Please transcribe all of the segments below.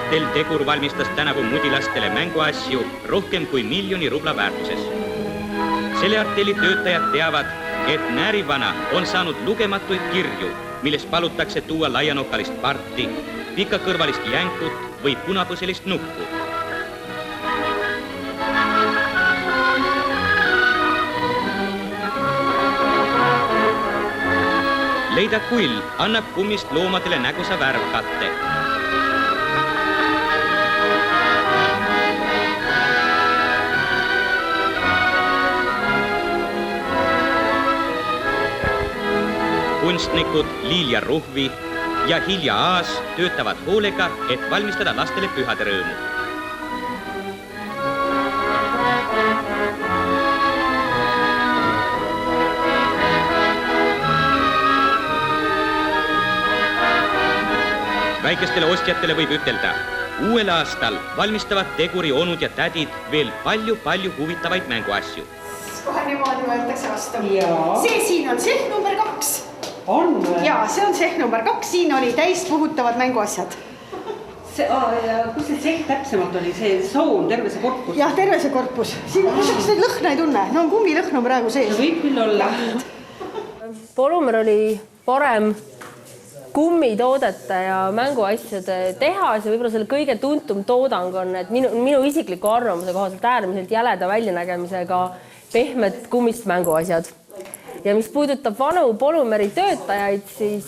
Artel Tegur valmistas tänavu mudilastele mänguasju rohkem kui 1 miljoni rubla väärtuses. Selle Arteli töötajad teavad, et Näärivana on saanud lugematuid kirju, milles palutakse tuua laianokalist parti, pikakõrvalist jänkut või punapõselist nuppu. Leida Kull annab kummist loomadele nägusa värvkatte. Kunstnikud Liilja Ruhvi ja Hilja Aas töötavad hoolega, et valmistada lastele pühade rõõmu. Väikestele ostjatele võib ütelda, uuel aastal valmistavad Teguri onud ja tädid veel palju huvitavaid mänguasju. Kohe niimoodi võetakse vastu. See siin on sehk number 2. On või? Jaa, see on sehk number 2. Siin oli täis puhutavad mänguasjad. Kus see sehk täpsemalt oli? See sool, terve see korpus? Jah, terve see korpus. Siin neid lõhna ei tunne. No on kummilõhn on praegu sees. Võib küll olla. Polumer oli parem kummitoodete ja mänguasjade tehas ja võib-olla selle kõige tuntum toodang on, et minu isikliku arvamuse kohaselt äärmiselt jäleda väljanägemisega pehmed kummist mänguasjad. Ja mis puudutab vanu Polumeri töötajaid, siis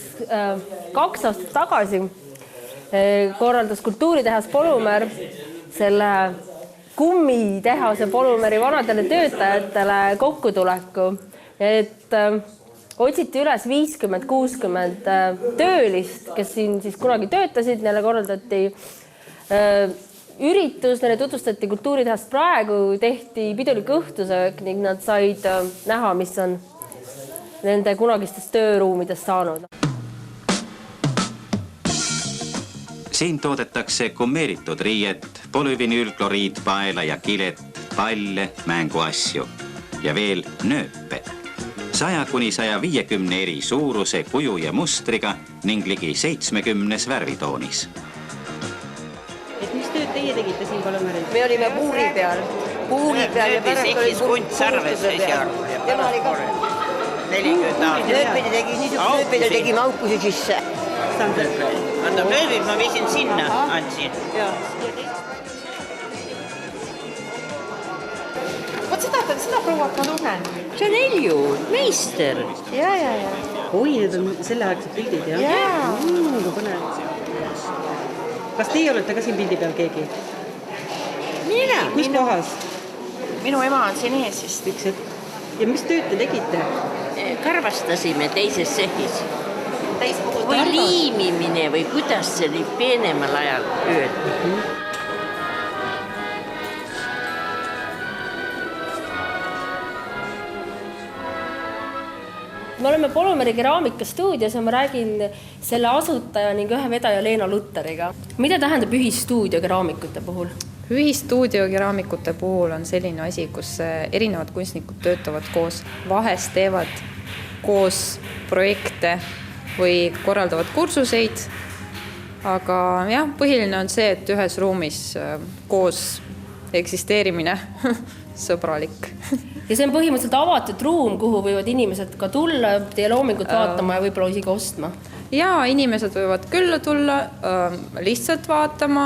2 aastat tagasi korraldas kultuuritehas Polumer selle kummitehase Polumeri vanadele töötajatele kokkutuleku, et otsiti üles 50-60 töölist, kes siin siis kunagi töötasid, neile korraldati üritus, neile tutvustati kultuuritehast praegu, tehti pidulik õhtusöök ning nad said näha, mis on nende kunagistest tööruumidest saanud. Siin toodetakse kommeeritud riiet, polüvinüülkloriid, paela ja kilet, palle, mänguasju ja veel nööpe. 100–150 eri suuruse, kuju ja mustriga ning ligi 70 värvitoonis. Et mis tööd teie tegite siin Polumeril? Me olime puuri peal ja pärast oli kuntsarvesse seal. Tema oli ka 40 aastat. nööpide tegime aukusi sisse. Vaata, nööbid ma viisin sinna, andsin. Vot seda prouat ma tunnen. See on Helju, meister. Ja. Oi, need on selleaegsed pildid, jah? Jaa. Kas teie olete ka siin pildi peal keegi? Mina. Mis kohas? Minu ema on siin ees vist. Üks hetk. Ja mis tööd te tegite? Karvastasime teises sehis. Või liimimine või kuidas see oli peenemal ajal öeldi. Me oleme Polumeri keraamikastuudios ja ma räägin selle asutaja ning ühe vedaja Leena Lutteriga. Mida tähendab ühistuudio keraamikute puhul? Ühistuudio keraamikute puhul on selline asi, kus erinevad kunstnikud töötavad koos, vahest teevad koos projekte või korraldavad kursuseid. Aga jah, põhiline on see, et ühes ruumis koos eksisteerimine sõbralik. Ja see on põhimõtteliselt avatud ruum, kuhu võivad inimesed ka tulla, teie loomingut vaatama ja võib-olla isegi ostma. Ja inimesed võivad külla tulla, lihtsalt vaatama,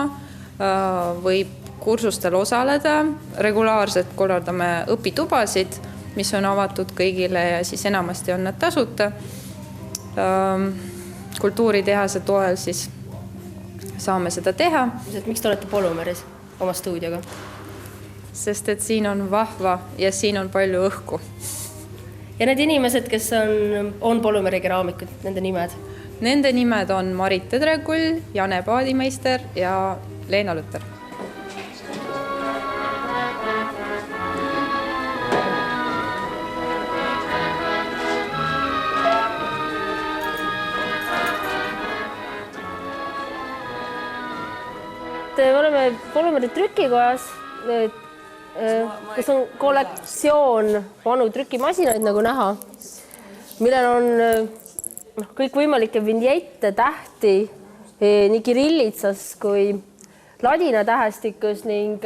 võib kursustel osaleda. Regulaarselt korraldame õpitubasid, mis on avatud kõigile ja siis enamasti on nad tasuta. Kultuuritehase toel siis saame seda teha. Miks te olete Polumeris oma stuudioga? Sest et siin on vahva ja siin on palju õhku. Ja need inimesed, kes on Polumeri keraamikud, nende nimed? Nende nimed on Marit Tedrekull, Jane Paadimeister ja Leena Lutter. Me oleme Polumeri trükikojas, kus on kollektsioon vanu trükimasinaid nagu näha, millel on kõik võimalikke vinjette, tähti nii Kirillitsas kui ladina tähestikus ning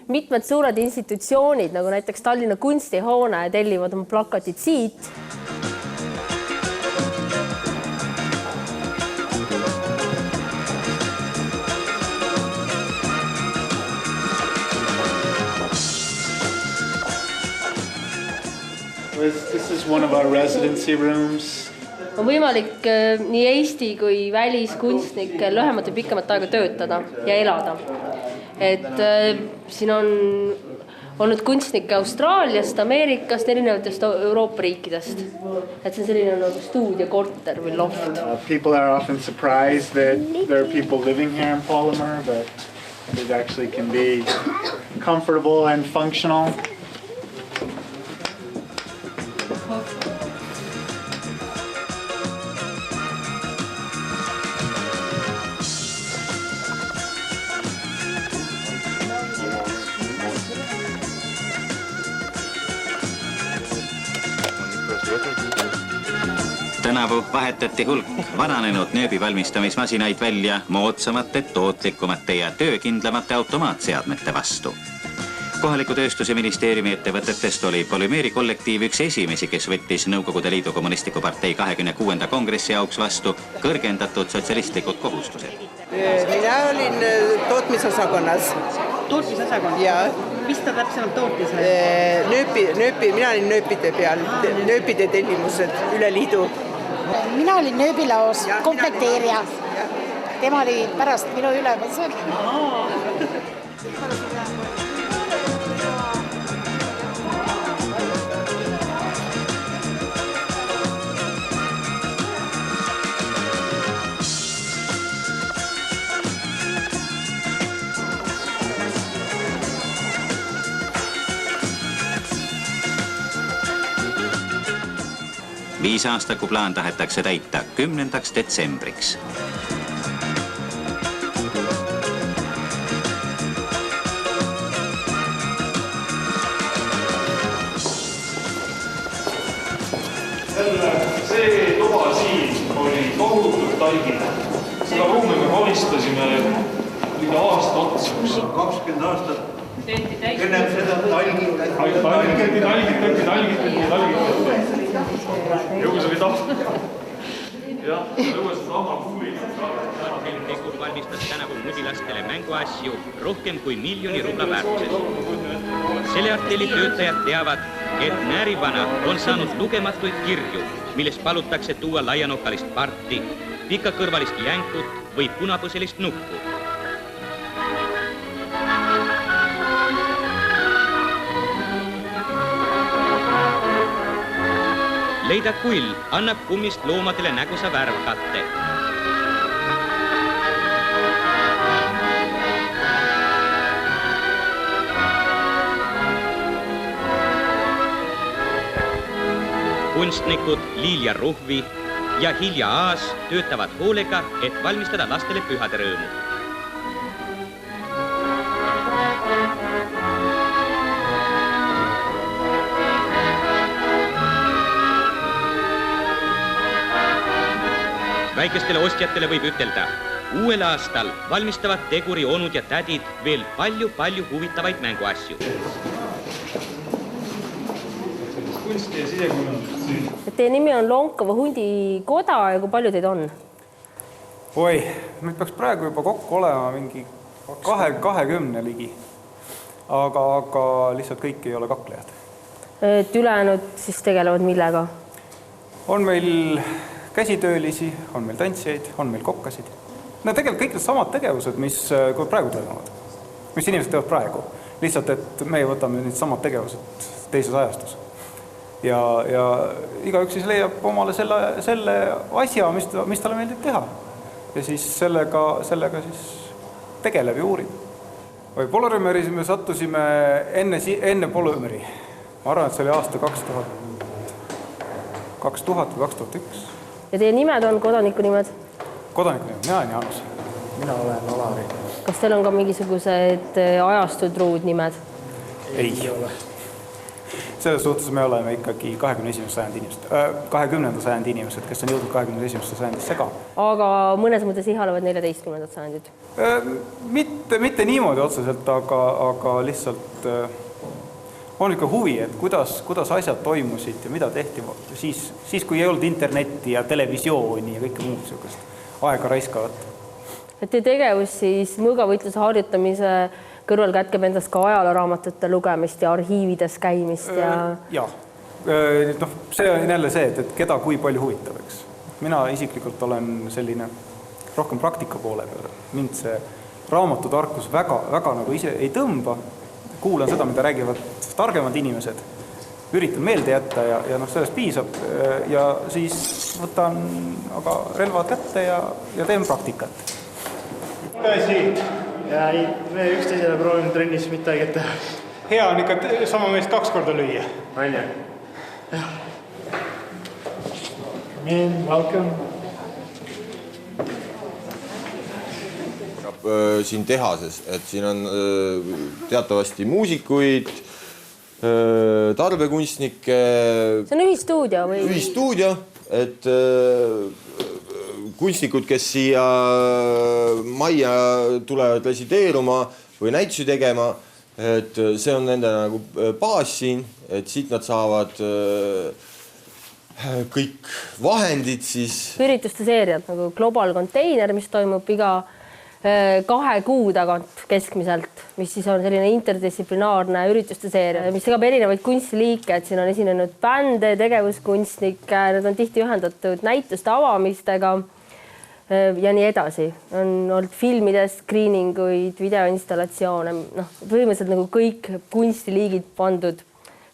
mitmed suured institutsioonid, nagu näiteks Tallinna kunstihoone, tellivad oma plakatid siit. This is one of our residency rooms. On võimalik nii Eesti kui väliskunstnikel lühemat või pikemat aega töötada ja elada. Et siin on olnud kunstnikke Austraaliast, Ameerikast, erinevatest Euroopa riikidest. Et see on selline nagu stuudiokorter või loft. People are often surprised that there are people living here in Polymer, but it actually can be comfortable and functional. Tänavu vahetati hulk vananenud nööbi valmistamismasinaid välja moodsamate, tootlikumate ja töökindlamate automaatseadmete vastu. Kohaliku tööstuse ministeeriumi ettevõtetest oli Polümeeri kollektiiv üks esimesi, kes võttis Nõukogude Liidu Kommunistliku partei 26. kongressi jaoks vastu kõrgendatud sotsialistlikud kohustused. Mina olin tootmisosakonnas. Tootmisosakond? Jaa. Mis ta täpsemalt tootis? Mina olin nööpide peal, nööpide tellimused üle liidu. Mina olin nööbilaos komplekteerija. Tema oli pärast minu ülemusel. Viisaastaku plaan tahetakse täita 10. detsembriks. See toba siin oli tohutult talgine. Seda ruumi me valistasime ligi aasta otsa. 20 aastat. Kõneb seda talgitati. Jõus oli tahtnud. Jah, lõues sama kuulid. Tegur valmistas tänavu mudilastele mänguasju rohkem kui 1 miljoni rubla väärtuses. Selle artelli töötajad teavad, et Näärivana on saanud lugematuid kirju, milles palutakse tuua laianokkalist parti, pikakõrvalist jänkut või punapõselist nuppu. Leida kull annab kummist loomadele nägusa värvkatte. Kunstnikud Liilja Ruhvi ja Hilja Aas töötavad hoolega, et valmistada lastele pühade rõõmu. Väikestele ostjatele võib ütelda, uuel aastal valmistavad Teguri onud ja tädid veel palju huvitavaid mänguasju. Kunsti ja sidekujundust. Teie nimi on Lonkava hundikoda ja kui palju teid on? Oi, meid peaks praegu juba kokku olema mingi 20 ligi. Aga lihtsalt kõik ei ole kaklejad. Et ülejäänud siis tegelevad millega? On meil käsitöölisi, on meil tantsijaid, on meil kokkasid. Need tegelikult kõik need samad tegevused, mis praegu toimuvad. Mis inimesed teevad praegu. Lihtsalt, et me võtame need samad tegevused teises ajastus. Ja igaüks siis leiab omale selle asja, mis talle meeldib teha. Ja siis sellega siis tegeleb ja uurib. Polümeeris me sattusime enne Polümeri. Ma arvan, et see oli aasta 2000 või 2001. Ja teie nimed on kodaniku nimed? Kodaniku nimed, mina olen Jaanus. Mina olen Alari. Kas teil on ka mingisugused ajastutruud nimed? Ei. Selles suhtes me oleme ikkagi 20. sajandi inimesed, kes on jõudnud 21. sajandisse ka. Aga mõnes mõttes ihalevad 14. sajandit? Mitte niimoodi otseselt, aga lihtsalt on ikka huvi, et kuidas asjad toimusid ja mida tehti siis, kui ei olnud internetti ja televisiooni ja kõike muud sellist aega raiskavat. Et teie tegevus siis mõõgavõitluse harjutamise kõrval kätkeb endast ka ajalooraamatute lugemist ja arhiivides käimist ja... See on jälle see, et keda kui palju huvitab, eks. Mina isiklikult olen selline rohkem praktika poole peal. Mind see raamatutarkus väga nagu ise ei tõmba. Kuulan seda, mida räägivad targemad inimesed. Üritan meelde jätta ja sellest piisab. Ja siis võtan aga relvad kätte ja teen praktikat. Käsi. Ja me üksteisele proovime trennis mitte haiget teha. Hea on ikka sama meest 2 korda lüüa. Välja. Come in, welcome. Siin tehases, et siin on teatavasti muusikuid, tarbekunstnikke. See on ühistuudio või? Ühistuudio, et kunstnikud, kes siia majja tulevad resideeruma või näitusi tegema, et see on nende nagu baas siin, et siit nad saavad kõik vahendid siis. Ürituste seeriad nagu Global Container, mis toimub iga 2 kuu tagant keskmiselt, mis siis on selline interdistsiplinaarne ürituste seeria, mis segab erinevaid kunstiliike, et siin on esinenud bände, tegevuskunstnikke, need on tihti ühendatud näituste avamistega ja nii edasi. On olnud filmides screeninguid, videoinstallatsioone, põhimõtteliselt nagu kõik kunstiliigid pandud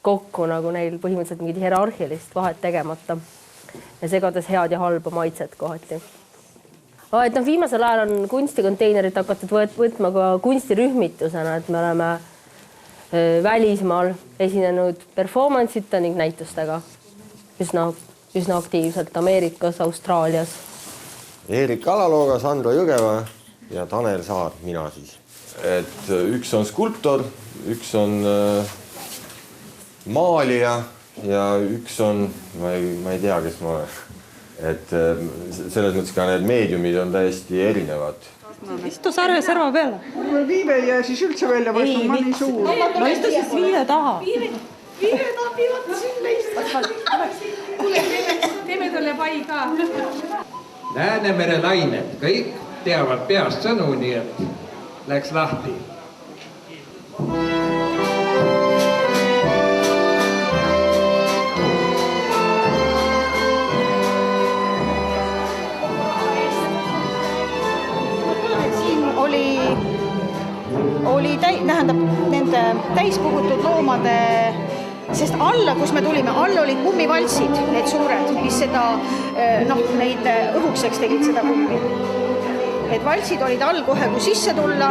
kokku, nagu neil põhimõtteliselt mingid hierarhilist vahet tegemata ja segades head ja halba maitset kohati. Et viimasel ajal on kunstikonteinerit hakatud võtma ka kunstirühmitusena, et me oleme välismaal esinenud performance'ite ning näitustega üsna aktiivselt Ameerikas, Austraalias. Eerik Alalooga, Sandro Jõgeva ja Tanel Saar, mina siis. Et üks on skulptor, üks on maalija ja üks on, ma ei tea, kes ma olen. Et selles mõttes ka need meediumid on täiesti erinevad. Istu sarve serva peale. Viive ja siis üldse välja vastu, ma nii suur. No istu siis viive taha. Viive taha piivata sinna istu. Teeme talle pai ka. Läänemere lained, kõik teavad peast sõnu, nii et läks lahti. Tähendab, nende täispuhutud loomade, sest alla, kus me tulime, all olid kummivaltsid, need suured, mis seda, neid õhukseks tegid seda kummi. Et valtsid olid all kohe, kui sisse tulla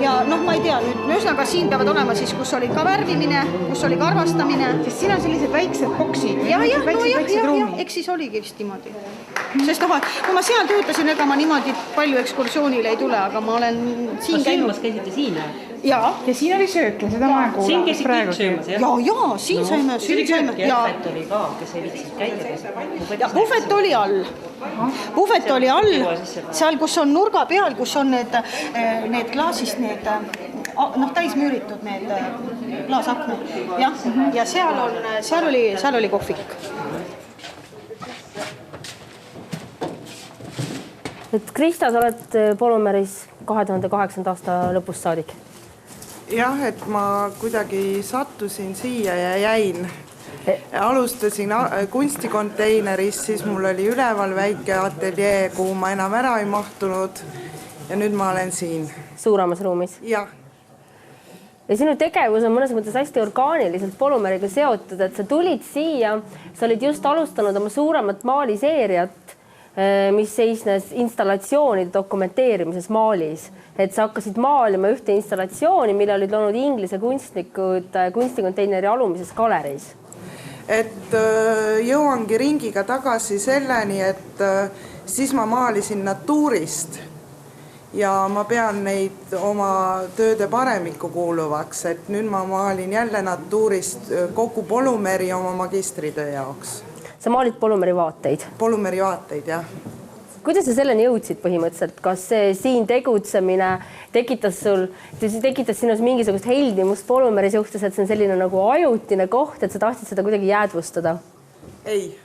ja ma ei tea nüüd, ühesõnaga siin peavad olema siis, kus oli ka värvimine, kus oli karvastamine. Sest siin on sellised väiksed boksid. Ja, eks siis oligi vist niimoodi. Sest kui ma seal töötasin, ega ma niimoodi palju ekskursioonile ei tule, aga ma olen siin käinud. Silmas käisite siin? Jaa. Ja siin oli söökla, seda ma olen kuulanud. Siin käisid kõik söömas, jah? Jaa, siin saime. Puhvet oli ka, kes ei vitsinud käia. Puhvet oli all. Puhvet oli all, seal, kus on nurga peal, kus on need klaasist, täismüüritud need klaasakmed. Ja seal oli kohvik. Krista, sa oled Polumeris 2008. aasta lõpust saadik. Jah, et ma kuidagi sattusin siia ja jäin. Alustasin kunstikonteineris, siis mul oli üleval väike ateljee, kuhu ma enam ära ei mahtunud ja nüüd ma olen siin. Suuremas ruumis? Jah. Ja sinu tegevus on mõnes mõttes hästi orgaaniliselt Polumeriga seotud, et sa tulid siia, sa olid just alustanud oma suuremat maaliseeriat, mis seisnes installatsioonide dokumenteerimises Maalis. Et sa hakkasid maalima ühte installatsiooni, mille olid loonud inglise kunstnikud kunstikonteineri alumises galeriis. Et jõuangi ringiga tagasi selleni, et siis ma maalisin natuurist ja ma pean neid oma tööde paremikku kuuluvaks, et nüüd ma maalin jälle natuurist kogu polümeri oma magistritöö jaoks. Sa maalid polümeri vaateid? Polümeri vaateid, jah. Kuidas sa selleni jõudsid põhimõtteliselt? Kas see siin tegutsemine tekitas sinus mingisugust heldimust polümeri suhtes, et see on selline nagu ajutine koht, et sa tahtsid seda kuidagi jäädvustada? Ei.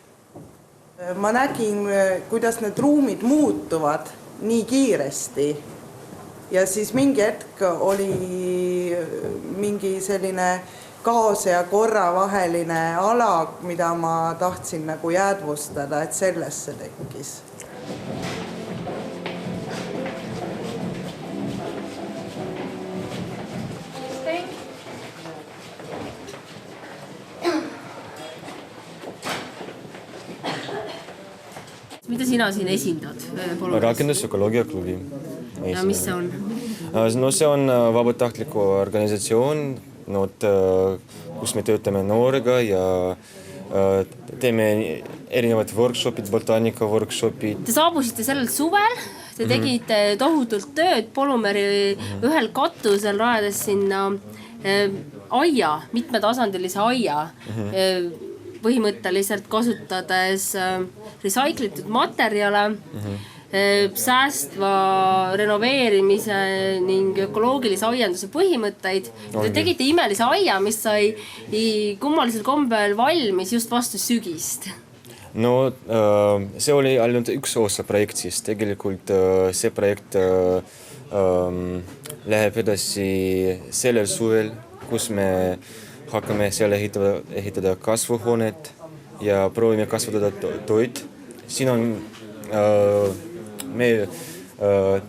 Ma nägin, kuidas need ruumid muutuvad nii kiiresti. Ja siis mingi hetk oli mingi selline kaose ja korra vaheline ala, mida ma tahtsin nagu jäädvustada, et sellest see tekkis. Mida sina siin esindad? Rakenduspsühholoogia klubi. Ja mis see on? No see on vabatahtliku organisatsioon, kus me töötame noorega ja teeme erinevad workshopid, botaanika workshopid. Te saabusite sellel suvel, te tegite tohutult tööd polümeri ühel katusel, rajades sinna aia, mitmetasandilise aia, põhimõtteliselt kasutades recyclitud materjale, säästva renoveerimise ning ökoloogilise aianduse põhimõtteid. Te tegite imelise aia, mis sai kummalisel kombel valmis just vastu sügist. No see oli ainult üks osa projektist. Tegelikult see projekt läheb edasi sellel suvel, kus me hakkame seal ehitada kasvuhoonet ja proovime kasvatada toit. Siin on meie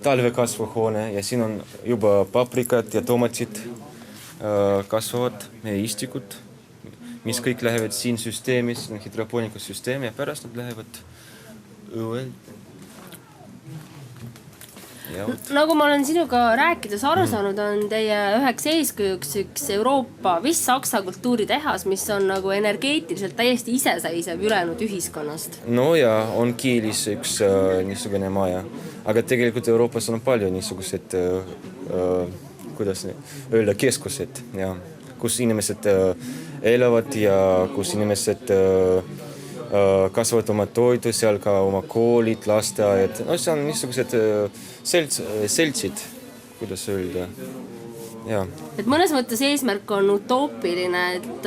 talvekasvuhoone ja siin on juba paprikad ja tomatid kasvavad, meie istikud, mis kõik lähevad siin süsteemis, hidropoonikas süsteemi ja pärast nad lähevad õuel. Nagu ma olen sinuga rääkides aru saanud, on teie üheks eeskujuks üks Euroopa Saksa kultuuritehas, mis on nagu energeetiliselt täiesti iseseisev ülejäänud ühiskonnast. No ja on Kiilis üks niisugune maja, aga tegelikult Euroopas on palju niisugused, kuidas öelda, keskused, kus inimesed elavad ja kus inimesed kasvavad oma toidu, seal ka oma koolid, lasteajad. No see on niisugused seltsid, kuidas öelda. Ja. Et mõnes mõttes eesmärk on utoopiline, et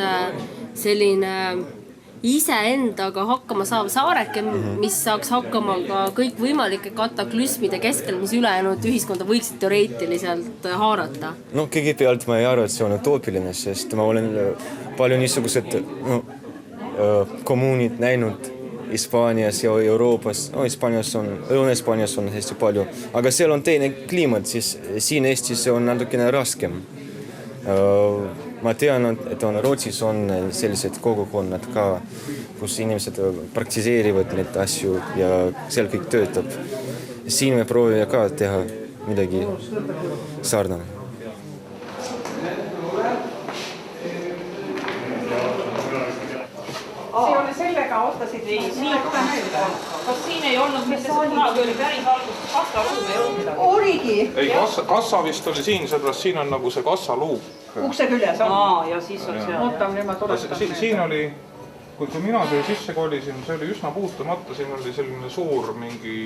selline iseendaga hakkama saav saareke, mis saaks hakkama ka kõik võimalike kataklüsmide keskel, mis ülejäänud ühiskonda võiksid teoreetiliselt haarata. No kõigepealt ma ei arva, et see on utoopiline, sest ma olen palju niisugused kommuunid näinud Hispaanias ja Euroopas. No Lõuna-Hispaanias on hästi palju, aga seal on teine kliimat, siis siin Eestis on natukene raskem. Ma tean, et Rootsis on sellised kogukonnad ka, kus inimesed praktiseerivad neid asju ja seal kõik töötab. Siin me proovime ka teha midagi sarnane. See oli sellega ostasid kas siin ei olnud, mis see kunagi oli päris alguses kassaruum ei olnud midagi? Oligi. Ei, kassa vist oli siin, sellepärast siin on nagu see kassaluuk. Ukse küljes on. Ja siis on seal. Ootam, nüüd ma tuletan. Siin oli, kui mina siia sisse kolisin, see oli üsna puutumata, siin oli selline suur mingi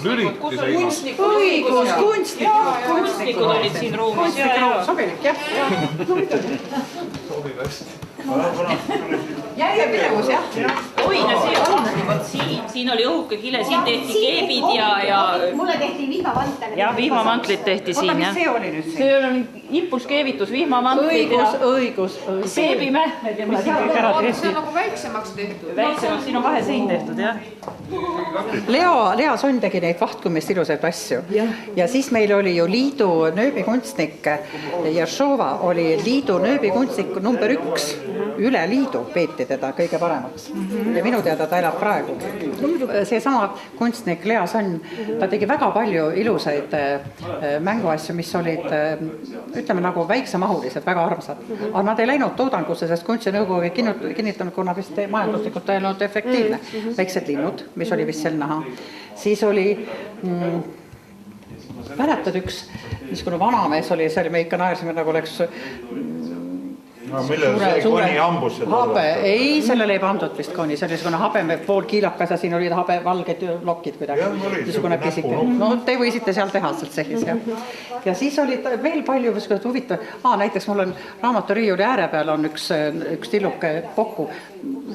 lüliti. Kunstnikud olid siin ruumis. Sobilik, jah. Sobib hästi. Järjepidevus, jah. Oina, see on siin oli õhuke kile, siin tehti keebid ja... Mulle tehti vihmamantel. Ja vihmamantlid tehti siin, jah. Mis see oli nüüd siin? See oli impulskeevitus, vihmamantlid ja... Õigus. Seebime. See on nagu väiksemaks tehtud. Väiksemaks, siin on vahesein tehtud, jah. Lea Sonn tegi neid vahtkumist ilusaid asju. Ja siis meil oli ju liidu nööbikunstnik Jeršova oli liidu nööbikunstnik number 1. Üle liidu peeti teda kõige paremaks. Ja minu teada ta elab praegu. See sama kunstnik Lea Sonn, ta tegi väga palju ilusaid mänguasju, mis olid, ütleme nagu väiksemahulised, väga armsad. Aga nad ei läinud toodangusse, sest kunstinõukogu ei kinnitanud, kuna vist majanduslikult ei olnud efektiivne. Väiksed linnud, mis oli vist seal näha. Siis oli mäletad, üks niisugune vanamees oli, see oli, me ikka naersime, nagu oleks no millel see koni hambus seda habe, ei, sellele ei pandud vist koni, see oli niisugune habeme poolkiilakas ja siin olid habe valged lokid kuidagi. Niisugune pisike. No te võisite seal teha sealt sehis, jah. Ja siis oli veel palju huvitav. Näiteks mul on raamaturiiuli ääre peal on üks tilluke kokku.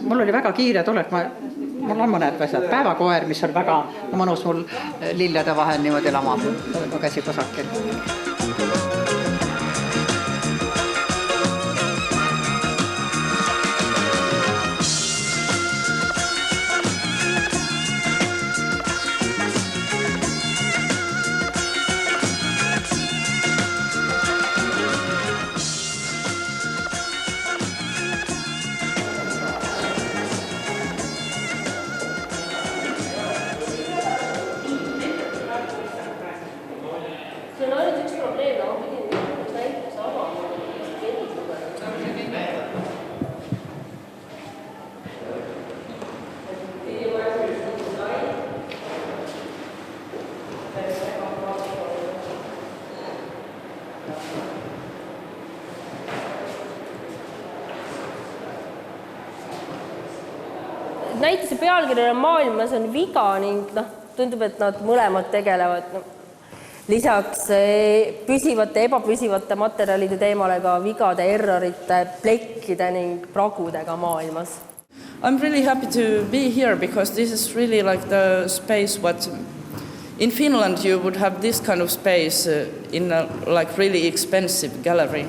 Mul oli väga kiire tulek, mul on mõned asjad. Päevakoer, mis on väga mõnus mul lillede vahel niimoodi lamab, kui käsi kusakil. Näituse pealkirjana maailmas on viga ning tundub, et nad mõlemad tegelevad lisaks püsivate, ebapüsivate materjalide teemale ka vigade, errorite, plekkide ning pragudega maailmas. I'm really happy to be here because this is really like the space what in Finland you would have this kind of space in a like really expensive gallery.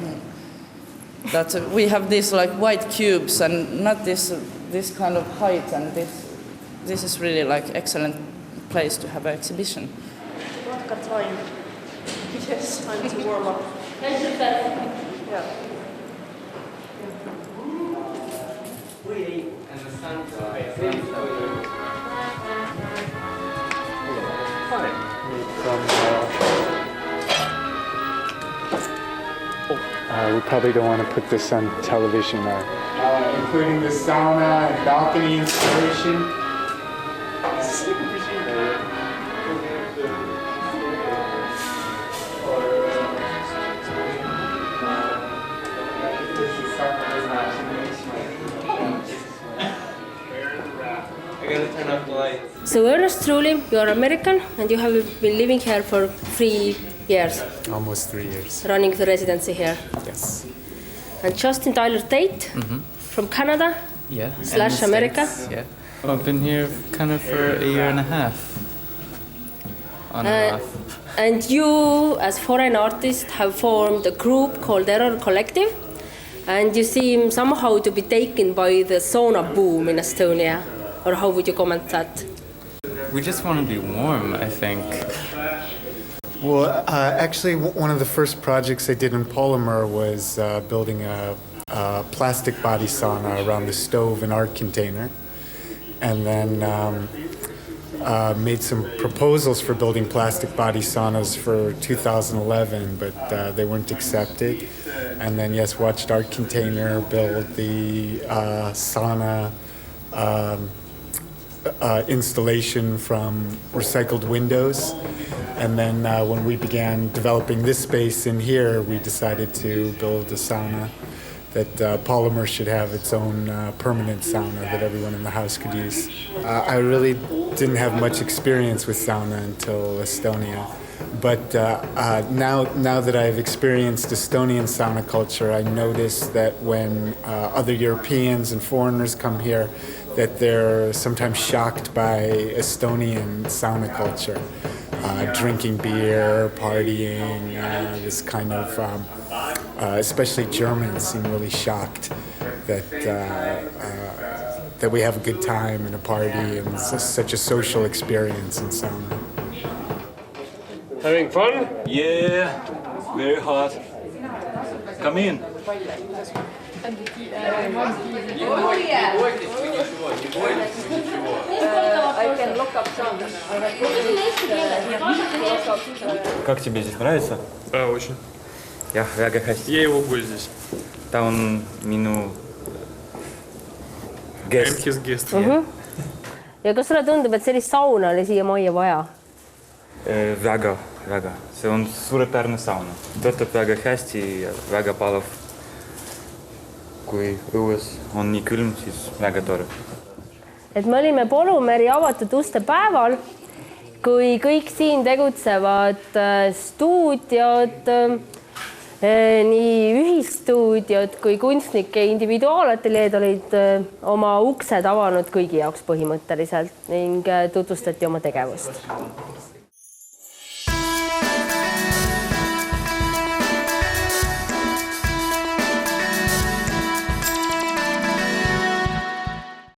That we have these like white cubes and not this kind of height, and this is really like excellent place to have an exhibition. What got time? Yes, time to warm up. Yeah. We probably don't want to put this on television. Including the sauna and balcony installation. So Ernest Truly, you are American and you have been living here for 3 years. Almost 3 years. Running the residency here. Yes. And Justin Tyler Tate from Canada / America. Yeah. I've been here kind of for a year and a half. On and off. And you, as foreign artist, have formed a group called Error Collective. And you seem somehow to be taken by the sauna boom in Estonia. Or how would you comment that? We just want to be warm, I think. Well, actually, one of the first projects I did in Polymer was building a plastic body sauna around the stove and art container. And then made some proposals for building plastic body saunas for 2011, but they weren't accepted. And then, yes, watched Art Container build the sauna installation from recycled windows. And then when we began developing this space in here, we decided to build a sauna that Polymer should have its own permanent sauna that everyone in the house could use. I really didn't have much experience with sauna until Estonia. But now that I've experienced Estonian sauna culture, I notice that when other Europeans and foreigners come here, that they're sometimes shocked by Estonian sauna culture. Drinking beer, partying, this kind of, especially Germans seem really shocked that we have a good time and a party and it's such a social experience in sauna. Having fun? Yeah, very hot. Come in. I can look up some. Как тебе здесь нравится? Очень. Jah, väga hästi. Я его был здесь. Ta on minu guest. I'm his guest. Ja kas sulle tundub, et sellist sauna oli siia majja vaja? Väga väga. See on suurepärane sauna. Töötab väga hästi ja väga palav. Kui õues on nii külm, siis väga tore. Et me olime Polumeri avatud uste päeval, kui kõik siin tegutsevad stuudiod, nii ühistuudiod kui kunstnike individuaalateljeed olid oma uksed avanud kõigi jaoks põhimõtteliselt ning tutvustati oma tegevust.